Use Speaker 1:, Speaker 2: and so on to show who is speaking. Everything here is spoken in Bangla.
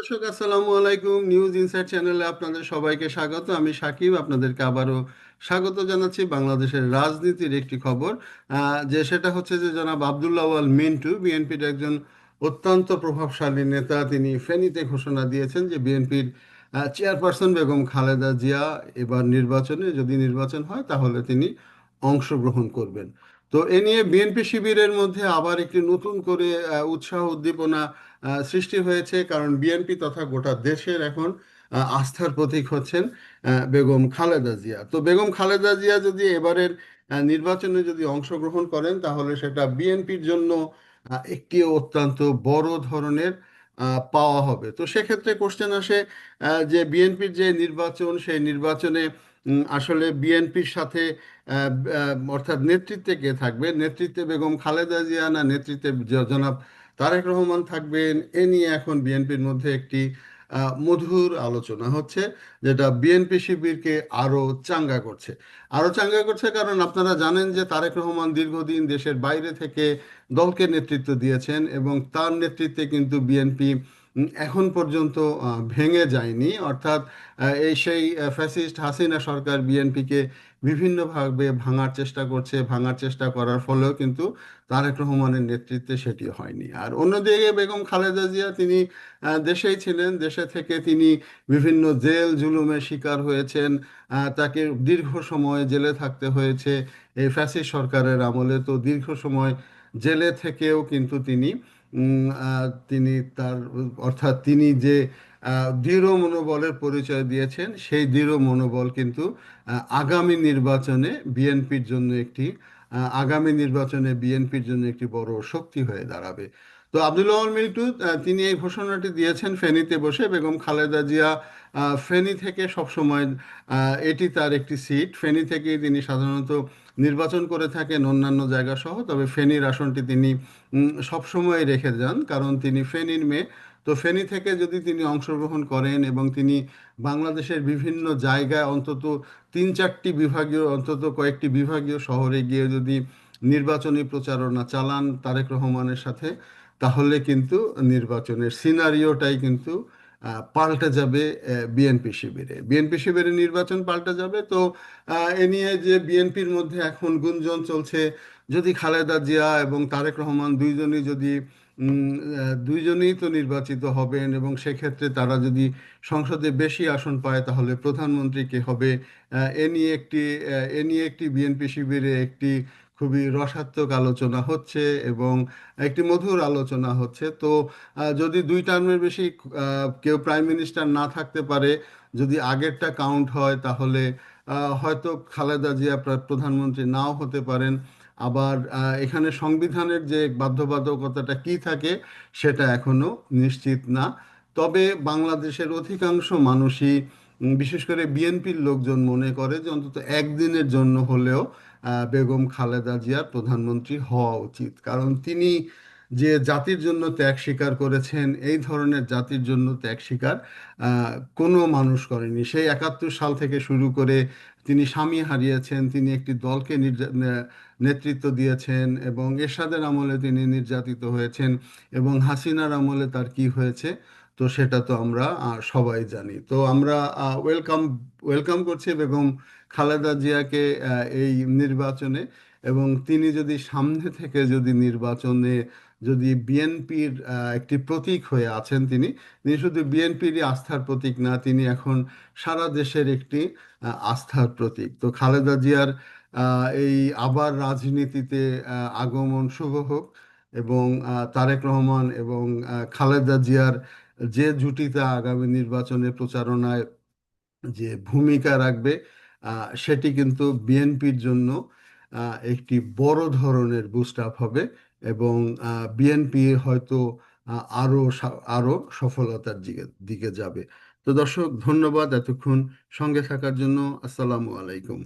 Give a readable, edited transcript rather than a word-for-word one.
Speaker 1: দর্শক, আসসালামু আলাইকুম। নিউজ ইনসাইট চ্যানেলে আপনাদের সবাইকে স্বাগত। আমি সাকিব, আপনাদেরকে আবারও স্বাগত জানাচ্ছি। বাংলাদেশের রাজনীতির একটি খবর, যে সেটা হচ্ছে যে জনাব আব্দুল্লাহ আল মিন্টু, বিএনপির একজন অত্যন্ত প্রভাবশালী নেতা, তিনি ফেনীতে ঘোষণা দিয়েছেন যে বিএনপির চেয়ারপারসন বেগম খালেদা জিয়া এবার নির্বাচনে, যদি নির্বাচন হয় তাহলে তিনি অংশগ্রহণ করবেন। তো এ নিয়ে বিএনপি শিবিরের মধ্যে আবার একটি নতুন করে উৎসাহ উদ্দীপনা সৃষ্টি হয়েছে, কারণ বিএনপি তথা গোটা দেশের এখন আস্থার প্রতীক হচ্ছেন বেগম খালেদা জিয়া। তো বেগম খালেদা জিয়া যদি এবারের নির্বাচনে যদি অংশগ্রহণ করেন তাহলে সেটা বিএনপির জন্য একটি অত্যন্ত বড় ধরনের পাওয়া হবে। তো সেক্ষেত্রে কোশ্চেন আসে যে বিএনপির যে নির্বাচন, সেই নির্বাচনে আসলে বিএনপির সাথে অর্থাৎ নেতৃত্বে কে থাকবে, নেতৃত্বে বেগম খালেদা জিয়া না নেতৃত্বে জনাব তারেক রহমান থাকবেন? এ নিয়ে এখন বিএনপির মধ্যে একটি মধুর আলোচনা হচ্ছে, যেটা বিএনপি শিবিরকে আরো চাঙ্গা করছে। আরো চাঙ্গা করছে কারণ আপনারা জানেন যে তারেক রহমান দীর্ঘদিন দেশের বাইরে থেকে দলকে নেতৃত্ব দিয়েছেন, এবং তার নেতৃত্বে কিন্তু বিএনপি এখন পর্যন্ত ভেঙে যায়নি। অর্থাৎ এই সেই ফ্যাসিস্ট হাসিনা সরকার বিএনপিকে বিভিন্নভাবে ভাঙার চেষ্টা করছে, ভাঙার চেষ্টা করার ফলেও কিন্তু তারেক রহমানের নেতৃত্বে সেটি হয়নি। আর অন্যদিকে বেগম খালেদা জিয়া, তিনি দেশেই ছিলেন, দেশে থেকে তিনি বিভিন্ন জেল জুলুমের শিকার হয়েছেন। তাকে দীর্ঘ সময় জেলে থাকতে হয়েছে এই ফ্যাসিস্ট সরকারের আমলে। তো দীর্ঘ সময় জেলে থেকেও কিন্তু তিনি তার, অর্থাৎ তিনি যে দৃঢ় মনোবলের পরিচয় দিয়েছেন, সেই দৃঢ় মনোবল কিন্তু আগামী নির্বাচনে বিএনপির জন্য একটি আগামী নির্বাচনে বিএনপির জন্য একটি বড় শক্তি হয়ে দাঁড়াবে। তো আব্দুল্লাহ আল মিন্টু, তিনি এই ঘোষণাটি দিয়েছেন ফেনীতে বসে। বেগম খালেদা জিয়া ফেনী থেকে সবসময়, এটি তার একটি সিট, ফেনী থেকেই তিনি সাধারণত নির্বাচন করে থাকেন অন্যান্য জায়গা সহ, তবে ফেনীর আসনটি তিনি সবসময় রেখে যান, কারণ তিনি ফেনীর মেয়ে। তো ফেনী থেকে যদি তিনি অংশগ্রহণ করেন এবং তিনি বাংলাদেশের বিভিন্ন জায়গায় অন্তত তিন চারটি বিভাগীয়, অন্তত কয়েকটি বিভাগীয় শহরে গিয়ে যদি নির্বাচনী প্রচারণা চালান তারেক রহমানের সাথে, তাহলে কিন্তু নির্বাচনের সিনারিওটাই কিন্তু পাল্টে যাবে। বিএনপি শিবিরে, বিএনপি শিবিরে নির্বাচন পাল্টে যাবে। তো এ নিয়ে যে বিএনপির মধ্যে এখন গুঞ্জন চলছে, যদি খালেদা জিয়া এবং তারেক রহমান দুইজনই যদি দুইজনেই তো নির্বাচিত হবেন, এবং সেক্ষেত্রে তারা যদি সংসদে বেশি আসন পায় তাহলে প্রধানমন্ত্রী কে হবে, এ নিয়ে একটি বিএনপি শিবিরে একটি খুবই রসাত্মক আলোচনা হচ্ছে, এবং একটি মধুর আলোচনা হচ্ছে। তো যদি দুই টার্মের বেশি কেউ প্রাইম মিনিস্টার না থাকতে পারে, যদি আগেরটা কাউন্ট হয়, তাহলে হয়তো খালেদা জিয়া প্রধানমন্ত্রী নাও হতে পারেন। আবার এখানে সংবিধানের যে বাধ্যবাধকতাটা কি থাকে সেটা এখনো নিশ্চিত না। তবে বাংলাদেশের অধিকাংশ মানুষই, বিশেষ করে বিএনপির লোকজন মনে করে যে অন্তত একদিনের জন্য হলেও বেগম খালেদা জিয়ার প্রধানমন্ত্রী হওয়া উচিত, কারণ তিনি যে জাতির জন্য ত্যাগ স্বীকার করেছেন, এই ধরনের জাতির জন্য ত্যাগ স্বীকার আহ, কোনো মানুষ করেনি। সেই 71 সাল থেকে শুরু করে তিনি স্বামী হারিয়েছেন, তিনি একটি দলকে নেতৃত্ব দিয়েছেন, এবং এরশাদের আমলে তিনি নির্যাতিত হয়েছেন, এবং হাসিনার আমলে তার কি হয়েছে, তো সেটা তো আমরা সবাই জানি। তো আমরা ওয়েলকাম ওয়েলকাম করছি বেগম খালেদা জিয়াকে এই নির্বাচনে। এবং তিনি যদি সামনে থেকে যদি নির্বাচনে, যদি বিএনপির একটি প্রতীক হয়ে আছেন, তিনি তিনি শুধু বিএনপিরই আস্থার প্রতীক না, তিনি এখন সারা দেশের একটি আস্থার প্রতীক। তো খালেদা জিয়ার এই আবার রাজনীতিতে আগমন শুভ হোক, এবং তারেক রহমান এবং খালেদা জিয়ার যে জুটিটা আগামী নির্বাচনে প্রচারণায় যে ভূমিকা রাখবে, সেটি কিন্তু বিএনপির জন্য একটি বড় ধরনের বুস্ট আপ হবে, এবং বিএনপি হয়তো আরো সফলতার দিকে দিকে যাবে। তো দর্শক, ধন্যবাদ এতক্ষণ সঙ্গে থাকার জন্য। আসসালামু আলাইকুম।